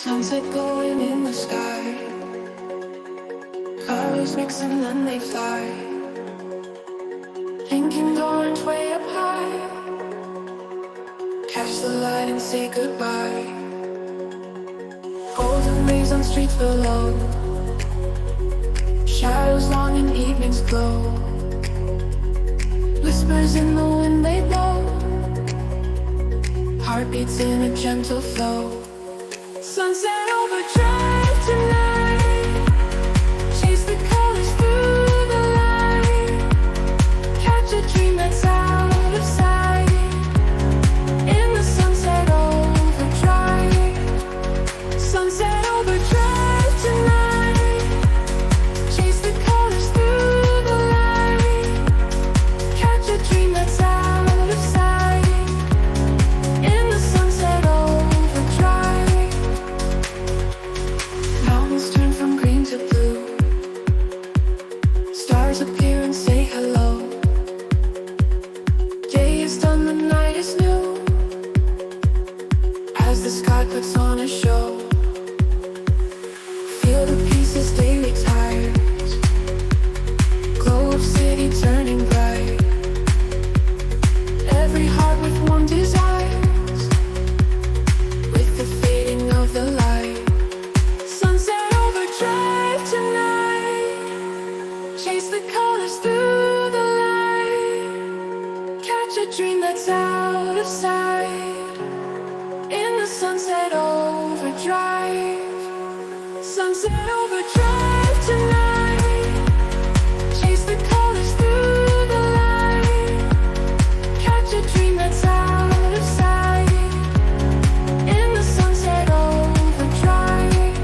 Sunset glowing in the sky. Colors mix and then they fly. Pink and orange way up high. Catch the light and say goodbye. Golden rays on streets below. Shadows long and evenings glow. Whispers in the wind they blow. Heartbeats in a gentle flow. Sunset overdrive tonight. Chase the colors through the light. Catch a dream that's out of sight. In the sunset overdrive. Sunset overdrive tonight. Chase the colors through the light. Catch a dream that's out of sight. In the sunset overdrive. Mountains turn from green to blue. Stars appear and say hello. Day is done, the night is new. As the sky puts on a show. Feel the pieces they retire. Glow of city turning bright. Every heart with one desire. With the fading of the light. Sunset overdrive tonight. Chase the colors through the light. Catch a dream that's out of sight. In the sunset overdrive. Sunset overdrive tonight. Chase the colors through the light. Catch a dream that's out of sight. In the sunset overdrive.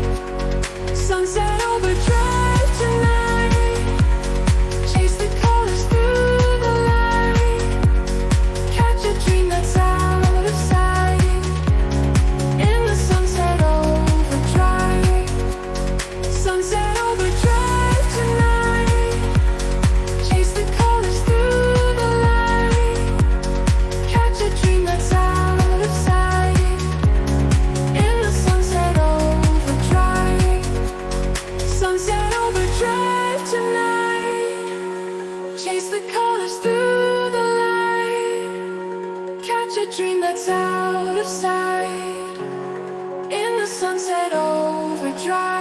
Sunset overdrive tonight. Chase the colors through the light. Catch a dream that's out of sight. In the sunset overdrive. Sunset overdrive tonight. Chase the colors through the light. Catch a dream that's out of sight. In the sunset overdrive. Sunset overdrive tonight. Chase the colors through the light. Catch a dream that's out of sight. In the sunset overdrive.